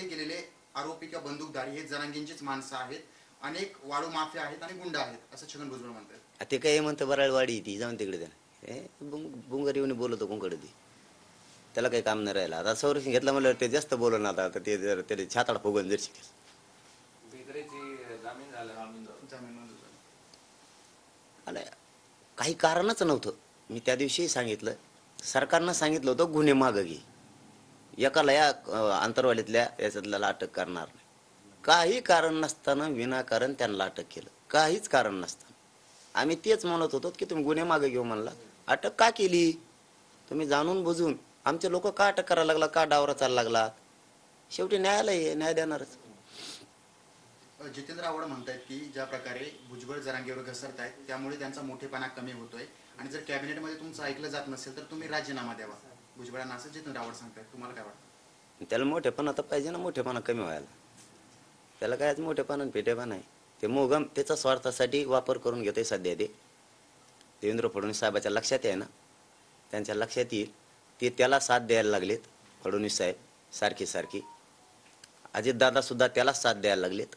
पकडले गेलेले आरोपी किंवा बंदूकधारी हे जरांगेंचीच माणसं आहेत, अनेक वाळू माफिया आहेत आणि गुंड आहेत असं छगन भुजबळ म्हणतात. ते काय म्हणतं बराळवाडी ती जाऊन तिकडे त्याला बुंगर येऊन बोलतो कोणकडे ती, त्याला काही काम नाही राहिलं. आता संरक्षण घेतलं म्हणलं ते जास्त बोलून आता ते जर त्याने छाताड फुगून जर शिकेल. आणि काही कारणच नव्हतं. मी त्या दिवशी सांगितलं, सरकारनं सांगितलं होतं गुन्हे मागं घे, एकाला या आंतरवालीतल्या याच्यातल्याला अटक करणार नाही. काही कारण नसताना विनाकारण त्यांना अटक केलं, काहीच कारण नसताना. आम्ही तेच म्हणत होतो की तुम्ही गुन्हे मागे घेऊ म्हणला, अटक का केली तुम्ही जाणून बुजून? आमचे लोक का अटक करायला लागला, का डावरा चालला लागला? शेवटी न्यायालय न्याय देणारच. जितेंद्र आव्हाड म्हणतायत की ज्या प्रकारे भुजबळ जरांगेवर घसरतायत त्यामुळे त्यांचा मोठेपणा कमी होतोय आणि जर कॅबिनेटमध्ये तुमचं ऐकलं जात नसेल तर तुम्ही राजीनामा द्यावा भुजबळांना, असं जितेंद्र आव्हाड सांगतायत. तुम्हाला काय वाटतं? त्याला मोठेपणा तर पाहिजे ना, मोठेपणा कमी व्हायला. त्याला कायच मोठेपणा पेटेपणा आहे. ते मोगम त्याचा स्वार्थासाठी वापर करून घेतोय सध्या. ते देवेंद्र फडणवीस साहेबाच्या लक्षात आहे ना, त्यांच्या लक्षात येईल. ते त्याला साथ द्यायला लागलेत फडणवीस साहेब सारखी. अजितदादा सुद्धा त्याला साथ द्यायला लागलेत,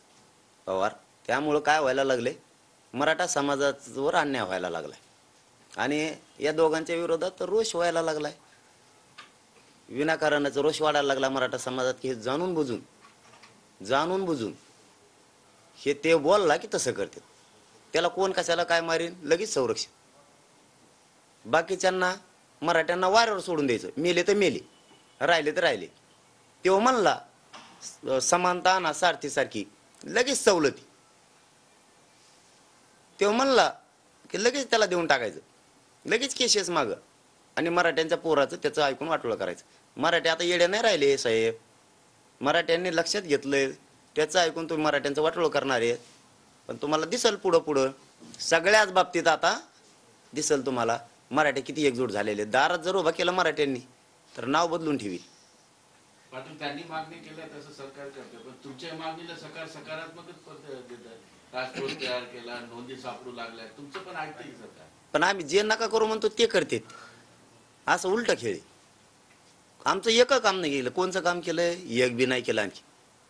पवार. त्यामुळं काय व्हायला लागले, मराठा समाजावर अन्याय व्हायला लागलाय आणि या दोघांच्या विरोधात रोष व्हायला लागलाय. विनाकारणच रोष वाढायला लागला मराठा समाजात की हे जाणून बुजून हे ते बोलला की तसं करते. त्याला कोण कशाला काय मारीन लगेच संरक्षण. बाकीच्यांना मराठ्यांना वाऱ्यावर सोडून द्यायचं, मेले तर मेले, राहिले तर राहिले. तेव्हा म्हणला समानता ना सारखी लगेच सवलती, तेव्हा म्हणला की लगेच त्याला देऊन टाकायचं, लगेच केसेस मागं. आणि मराठ्यांच्या पोराचं त्याचं ऐकून वाटोळं करायचं. मराठी आता येडे नाही राहिले साहेब, मराठ्यांनी लक्षात घेतलंय, त्याचं ऐकून तुम्ही मराठ्यांचं वाटोळं करणार आहे. पण तुम्हाला दिसल पुढं सगळ्याच बाबतीत आता दिसल तुम्हाला मराठी किती एकजूट झालेले. दारात जर उभा केलं मराठ्यांनी तर नाव बदलून ठेवी. त्यांनी मागणी केल्या तसं सरकार करते, पण तुमच्या मागणीला सकारात्मकच देतात. राष्ट्रपत तयार केला, नोंदी सापडू लागल्या, तुमचं पण ऐकते सरकार. पण आम्ही जे नका करू म्हणतो ते करते, असं उलट खेळ. आमचं एक काम नाही केलं. कोणचं काम केलंय? एक बी नाही केलं, आणखी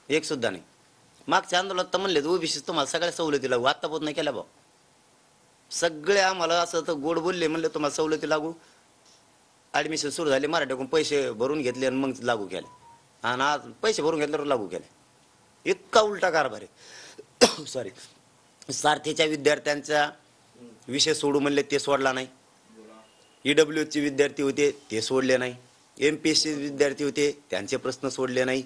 एक सुद्धा नाही. मागच्या आंदोलनात तर म्हणले ओबीसी तुम्हाला सगळ्या सवलती लागू, आत्तापोत नाही केल्या भाऊ. सगळे आम्हाला असं तर गोड बोलले, म्हणले तुम्हाला सवलती लागू. ऍडमिशन सुरू झाले, मराठीकडून पैसे भरून घेतले आणि मग लागू केले. आणि आज पैसे भरून घेतल्यावर लागू केले. इतका उलटा कारभार आहे. सॉरी, सारथीच्या विद्यार्थ्यांचा विषय सोडू म्हणले ते सोडला नाही. EWचे विद्यार्थी होते ते सोडले नाही. MPSC विद्यार्थी होते त्यांचे प्रश्न सोडले नाही.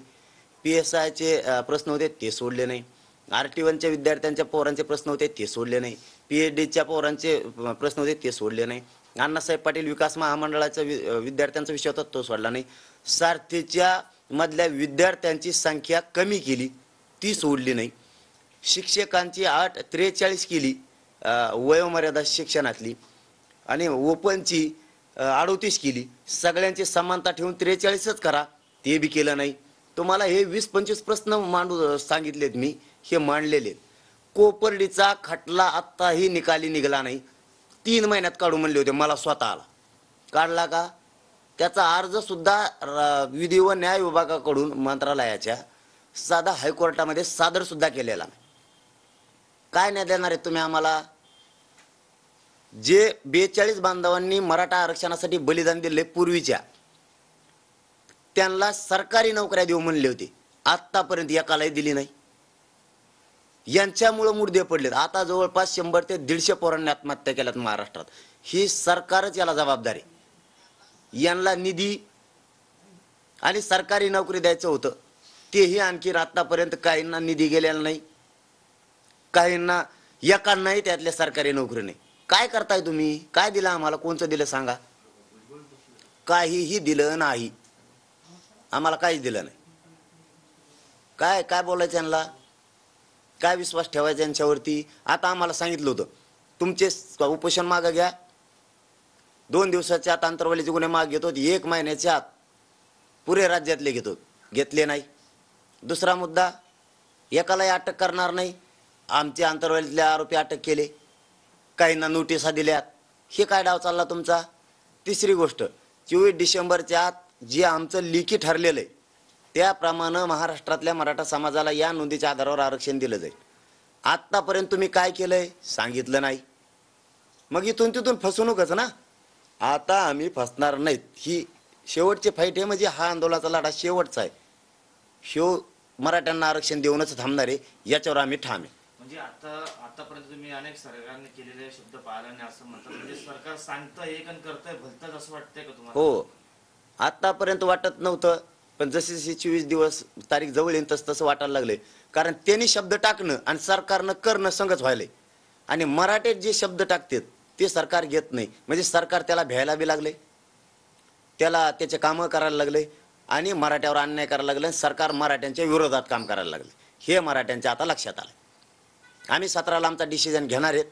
PSIचे प्रश्न होते ते सोडले नाही. RT1च्या विद्यार्थ्यांच्या पोरांचे प्रश्न होते ते सोडले नाही. PhDच्या पोरांचे प्रश्न होते ते सोडले नाही. अण्णासाहेब पाटील विकास महामंडळाचा विद्यार्थ्यांचा विषय होता तो सोडला नाही. सारथीच्या मधल्या विद्यार्थ्यांची संख्या कमी केली, ती सोडली नाही. शिक्षकांची 43 केली वयोमर्यादा शिक्षणातली, आणि ओपनची 38 केली. सगळ्यांची समानता ठेवून 43च करा, ते बी केलं नाही. तुम्हाला हे 20-25 प्रश्न मांडू सांगितलेत मी, हे मांडलेले. कोपर्डीचा खटला आत्ताही निकाली निघाला नाही. 3 महिन्यात काढू म्हणले होते, मला स्वतःला काढला का? त्याचा अर्ज सुद्धा विधी व न्याय विभागाकडून मंत्रालयाच्या साधा हायकोर्टामध्ये सादर सुद्धा केलेला नाही. काय न्याय देणार आहे तुम्ही आम्हाला? जे 42 बांधवांनी मराठा आरक्षणासाठी बलिदान दिले पूर्वीच्या, त्यांना सरकारी नोकऱ्या देऊ म्हणले होते, आतापर्यंत एकालाही दिली नाही. यांच्यामुळे मुर्दे पडलेत. आता जवळपास 100 ते 150 पोरांनी आत्महत्या केल्यात महाराष्ट्रात. ही सरकारच याला जबाबदार आहे. यांना निधी आणि सरकारी नोकरी द्यायचं होतं, तेही आणखी आतापर्यंत काहींना निधी गेलेला नाही, काहींना एकांनाही त्यातल्या सरकारी नोकरी नाही. काय करताय तुम्ही? काय दिलं आम्हाला? कोणचं दिलं सांगा? काहीही दिलं नाही आम्हाला, काहीच दिलं नाही. काय काय बोलायचं यांना? काय विश्वास ठेवायचा यांच्यावरती? आता आम्हाला सांगितलं होतं तुमचे उपोषण मागं घ्या, 2 दिवसाच्या आत आंतरवालीचे गुन्हे माग घेतो, 1 महिन्याच्या आत पुरे राज्यातले घेतो, घेतले नाही. दुसरा मुद्दा, एकालाही अटक करणार नाही. आमचे आंतरवालीतले आरोपी अटक केले, काहींना नोटिसा दिल्यात. हे काय डाव चालला तुमचा? तिसरी गोष्ट, 24 डिसेंबरच्या आत जे आमचं लेखी ठरलेलं आहे त्याप्रमाणे महाराष्ट्रातल्या मराठा समाजाला या नोंदीच्या आधारावर आरक्षण दिलं जाईल. आत्तापर्यंत तुम्ही काय केलंय सांगितलं नाही. मग इथून तिथून फसवणूकच ना. आता आम्ही फसणार नाहीत. ही शेवटची फाईट आहे, म्हणजे हा आंदोलनाचा लढा शेवटचा आहे. मराठ्यांना आरक्षण देऊनच थांबणार आहे, याच्यावर आम्ही ठाम आहे. म्हणजे आतापर्यंत तुम्ही अनेक सरकारने केलेले शब्द पाळले नाही असं म्हणतात. म्हणजे सरकार सांगतं एक आणि करतंय भलतंच असं वाटतंय का तुम्हाला? हो, आतापर्यंत वाटत नव्हतं, पण जसे जसे 24 दिवस तारीख जवळ येईल तसं वाटायला लागले. कारण त्यांनी शब्द टाकणं आणि सरकारनं करणं संगच व्हायलंय. आणि मराठीत जे शब्द टाकतात ते सरकार घेत नाही, म्हणजे सरकार त्याला भ्यायला बी लागले, त्याला त्याचे कामं करायला लागले आणि मराठ्यावर अन्याय करायला लागले. सरकार मराठ्यांच्या विरोधात काम करायला लागले. हे मराठ्यांच्या आता लक्षात आलं. आम्ही 17ला आमचा डिसिजन घेणार आहेत.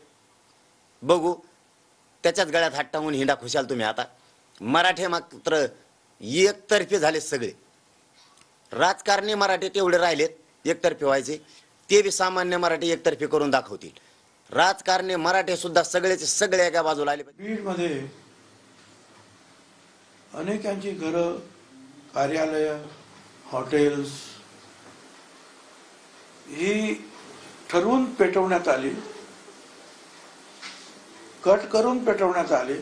बघू, त्याच्याच गळ्यात हात टाकून हिंडा खुशाल तुम्ही. आता मराठे मात्र एकतर्फी झाले सगळे. राजकारणी मराठी तेवढे राहिलेत एकतर्फी व्हायचे, ते बी सामान्य मराठी एकतर्फी करून दाखवतील. राजकारणी मराठी सुद्धा सगळेचे सगळे एका बाजूला आले. बीडमध्ये अनेकांची घरं, कार्यालय, हॉटेल्स ही ठरवून पेटवण्यात आली, कट करून पेटवण्यात आली.